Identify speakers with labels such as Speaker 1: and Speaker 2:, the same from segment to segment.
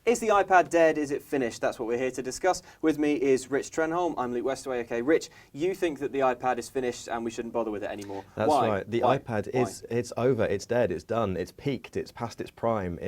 Speaker 1: Is the iPad dead? Is it finished? That's what we're here to discuss. With me is Rich Trenholm. I'm Luke Westaway. Okay, Rich, you think that the iPad is finished and we shouldn't bother with it anymore.
Speaker 2: That's
Speaker 1: Why?
Speaker 2: right. The
Speaker 1: Why?
Speaker 2: iPad
Speaker 1: Why?
Speaker 2: it's over, it's dead, it's done, it's peaked, it's past its prime.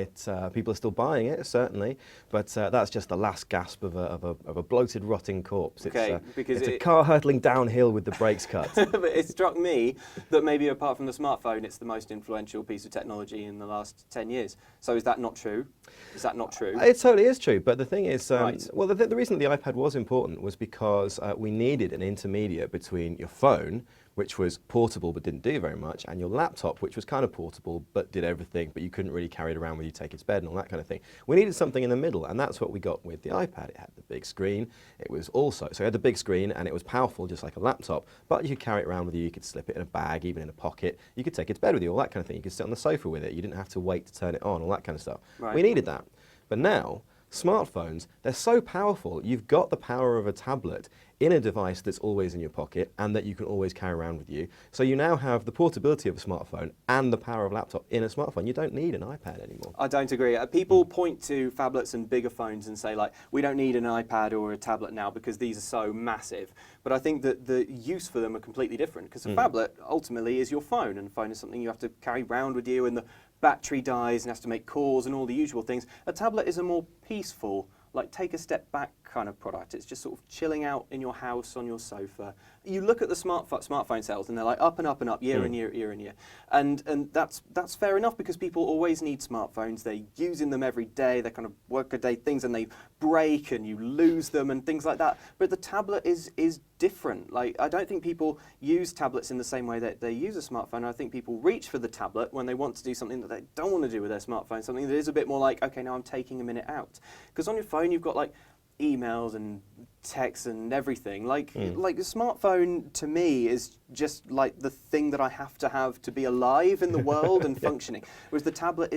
Speaker 2: People are still buying it, certainly, but that's just the last gasp of a bloated, rotting corpse.
Speaker 1: Okay, because
Speaker 2: it's a car hurtling downhill with the brakes cut.
Speaker 1: But it struck me that maybe apart from the smartphone, it's the most influential piece of technology in the last 10 years. So is that not true? Is that not true?
Speaker 2: It totally is true, but the thing is,
Speaker 1: Right.
Speaker 2: well, the reason the iPad was important was because we needed an intermediate between your phone, which was portable but didn't do very much, and your laptop, which was kind of portable but did everything, but you couldn't really carry it around with you, take it to bed and all that kind of thing. We needed something in the middle, and that's what we got with the iPad. It had the big screen. It was also, so it had the big screen, and it was powerful, just like a laptop, but you could carry it around with you. You could slip it in a bag, even in a pocket. You could take it to bed with you, all that kind of thing. You could sit on the sofa with it. You didn't have to wait to turn it on, all that kind of stuff.
Speaker 1: Right.
Speaker 2: We needed that. But now, smartphones, they're so powerful. You've got the power of a tablet in a device that's always in your pocket and that you can always carry around with you. So you now have the portability of a smartphone and the power of a laptop in a smartphone. You don't need an iPad anymore.
Speaker 1: I don't agree. People point to phablets and bigger phones and say, like, we don't need an iPad or a tablet now because these are so massive. But I think that the use for them are completely different because a phablet ultimately is your phone, and a phone is something you have to carry around with you, and the battery dies and has to make calls and all the usual things. A tablet is a more peaceful, like take a step back kind of product. It's just sort of chilling out in your house on your sofa. You look at the smartphone sales and they're like up and up and up year and year and year. And that's fair enough because people always need smartphones. They're using them every day. They're kind of workaday things and they break and you lose them and things like that. But the tablet is different. Like, I don't think people use tablets in the same way that they use a smartphone. I think people reach for the tablet when they want to do something that they don't want to do with their smartphone, something that is a bit more like, okay, now I'm taking a minute out. Because on your phone, you've got like emails and texts and everything. Like a smartphone to me is just like the thing that I have to be alive in the world and functioning. Whereas the tablet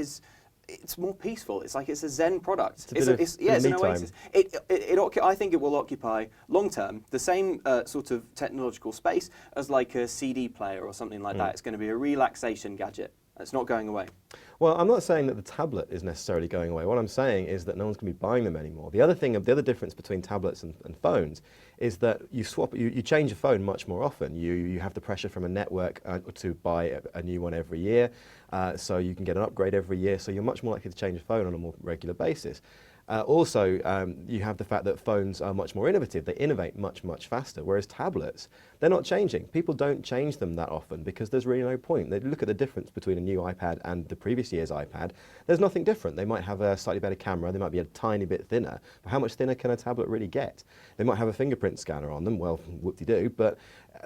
Speaker 1: it's more peaceful. It's like it's a Zen product. It's an oasis. I think it will occupy long term the same sort of technological space as like a CD player or something like that. It's going to be a relaxation gadget. It's not going away.
Speaker 2: Well, I'm not saying that the tablet is necessarily going away. What I'm saying is that no one's going to be buying them anymore. The other difference between tablets and phones is that you change your phone much more often. You have the pressure from a network to buy a new one every year, so you can get an upgrade every year, so you're much more likely to change your phone on a more regular basis. Also, you have the fact that phones are much more innovative. They innovate much, much faster, whereas tablets, they're not changing. People don't change them that often because there's really no point. They look at the difference between a new iPad and the previous year's iPad. There's nothing different. They might have a slightly better camera. They might be a tiny bit thinner. But how much thinner can a tablet really get? They might have a fingerprint scanner on them. Well, whoop-de-doo. But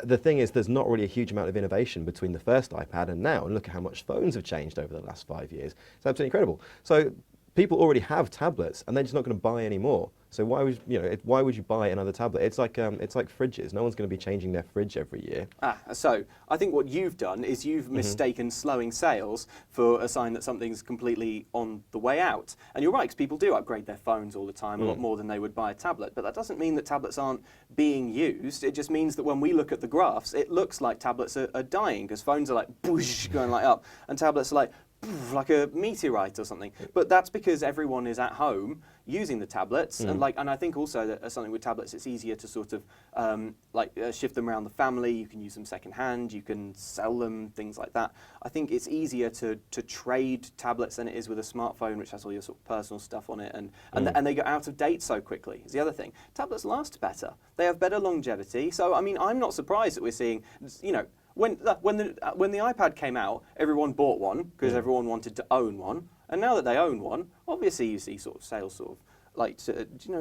Speaker 2: the thing is, there's not really a huge amount of innovation between the first iPad and now. And look at how much phones have changed over the last 5 years. It's absolutely incredible. So people already have tablets, and they're just not going to buy any more. So why would you buy another tablet? It's like fridges. No one's going to be changing their fridge every year.
Speaker 1: So I think what you've done is you've mistaken slowing sales for a sign that something's completely on the way out. And you're right, because people do upgrade their phones all the time, a lot more than they would buy a tablet. But that doesn't mean that tablets aren't being used. It just means that when we look at the graphs, it looks like tablets are dying, because phones are like boosh, going like up, and tablets are like a meteorite or something. But that's because everyone is at home using the tablets, and I think also that something with tablets, it's easier to sort of shift them around the family. You can use them secondhand, you can sell them, things like that. I think it's easier to trade tablets than it is with a smartphone, which has all your sort of personal stuff on it, and they go out of date so quickly. Is the other thing. Tablets last better. They have better longevity. So I mean, I'm not surprised that we're seeing, when the iPad came out, everyone bought one because everyone wanted to own one, and now that they own one, obviously you see sort of sales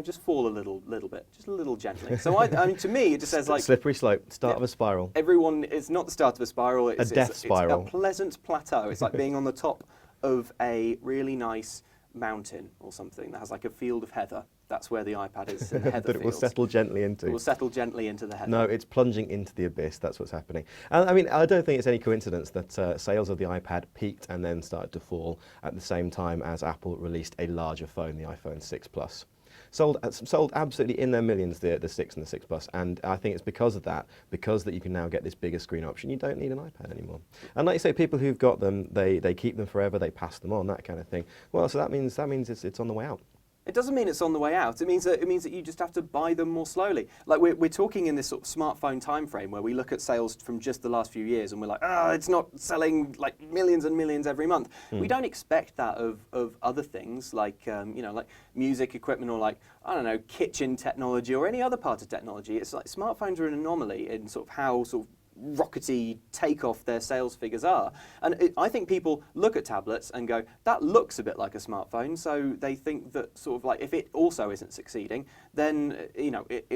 Speaker 1: just fall a little bit, just a little gently. So I mean, to me, it just says like
Speaker 2: slippery slope, start of a spiral.
Speaker 1: It's not the start of a spiral. It's
Speaker 2: a death spiral.
Speaker 1: It's a pleasant plateau. It's like being on the top of a really nice mountain or something that has like a field of heather. That's where the iPad is in the heather
Speaker 2: that it will settle gently into.
Speaker 1: It will settle gently into the heather.
Speaker 2: No, it's plunging into the abyss. That's what's happening. And I mean, I don't think it's any coincidence that sales of the iPad peaked and then started to fall at the same time as Apple released a larger phone, the iPhone 6 Plus. Sold absolutely in their millions, the 6 and the 6 Plus, and I think it's because of that, because you can now get this bigger screen option. You don't need an iPad anymore. And like you say, people who've got them, they keep them forever, they pass them on, that kind of thing. Well, so that means it's on the way out.
Speaker 1: It doesn't mean it's on the way out. It means that you just have to buy them more slowly. Like we're talking in this sort of smartphone time frame where we look at sales from just the last few years and we're like, it's not selling like millions and millions every month. We don't expect that of other things like like music equipment or like, I don't know, kitchen technology or any other part of technology. It's like smartphones are an anomaly in sort of how sort of rockety takeoff their sales figures are. And I think people look at tablets and go, that looks a bit like a smartphone, so they think that sort of like if it also isn't succeeding, then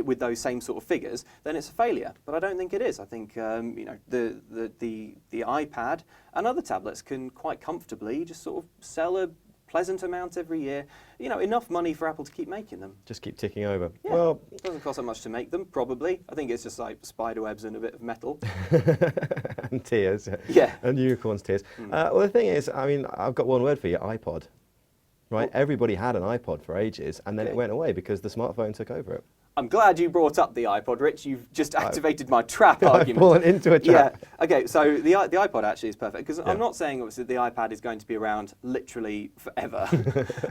Speaker 1: with those same sort of figures, then it's a failure. But I don't think it is. I think the iPad and other tablets can quite comfortably just sort of sell a pleasant amount every year, enough money for Apple to keep making them.
Speaker 2: Just keep ticking over.
Speaker 1: Yeah.
Speaker 2: Well,
Speaker 1: it doesn't cost that much to make them, probably. I think it's just like spider webs and a bit of metal.
Speaker 2: and tears.
Speaker 1: Yeah.
Speaker 2: And unicorns' tears. Well, the thing is, I mean, I've got one word for you, iPod. Right?
Speaker 1: Well,
Speaker 2: everybody had an iPod for ages, and then it went away because the smartphone took over it.
Speaker 1: I'm glad you brought up the iPod, Rich. You've just activated my trap
Speaker 2: I've
Speaker 1: argument.
Speaker 2: fallen into a trap.
Speaker 1: Yeah. Okay. So the iPod actually is perfect because
Speaker 2: Yeah.
Speaker 1: I'm not saying obviously the iPad is going to be around literally forever,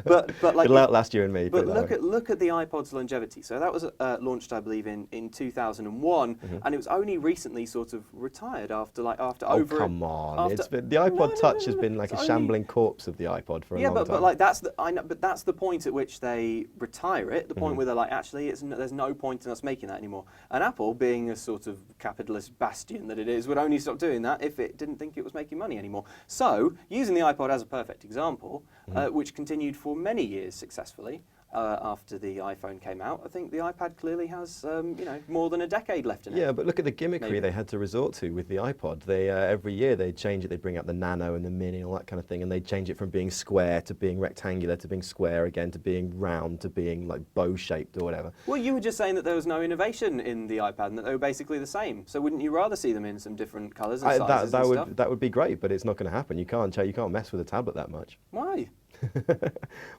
Speaker 1: but like
Speaker 2: It'll outlast you and me.
Speaker 1: But look at the iPod's longevity. So that was launched, I believe, in 2001, and it was only recently sort of retired after over.
Speaker 2: Oh come on! It's been, the iPod Touch has been like a shambling corpse of the iPod for a long time.
Speaker 1: But like that's the point at which they retire it. The point where they're like, actually, there's no point in us making that anymore. And Apple, being a sort of capitalist bastion that it is, would only stop doing that if it didn't think it was making money anymore. So, using the iPod as a perfect example, which continued for many years successfully after the iPhone came out, I think the iPad clearly has more than a decade left in it.
Speaker 2: Yeah, but look at the gimmickry they had to resort to with the iPod. They every year they'd change it. They'd bring out the Nano and the Mini and all that kind of thing, and they'd change it from being square to being rectangular to being square again to being round to being like bow-shaped or whatever.
Speaker 1: Well, you were just saying that there was no innovation in the iPad and that they were basically the same. So wouldn't you rather see them in some different colours and sizes and stuff?
Speaker 2: That would be great, but it's not going to happen. You can't mess with a tablet that much.
Speaker 1: Why?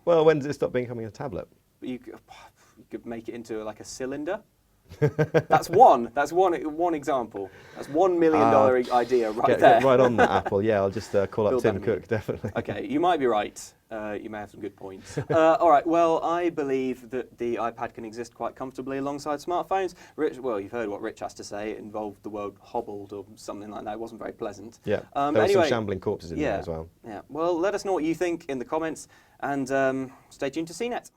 Speaker 2: Well, when does it stop becoming a tablet?
Speaker 1: You could make it into like a cylinder. That's one example. That's $1 million idea right there.
Speaker 2: Get right on that, Apple. Yeah, I'll just call up
Speaker 1: Build
Speaker 2: Tim
Speaker 1: that
Speaker 2: Cook, definitely.
Speaker 1: Okay, you might be right. You may have some good points. All right, well, I believe that the iPad can exist quite comfortably alongside smartphones. Rich, well, you've heard what Rich has to say. It involved the word hobbled or something like that. It wasn't very pleasant.
Speaker 2: Yeah, there were some shambling corpses in there as well.
Speaker 1: Yeah, well, let us know what you think in the comments, and stay tuned to CNET.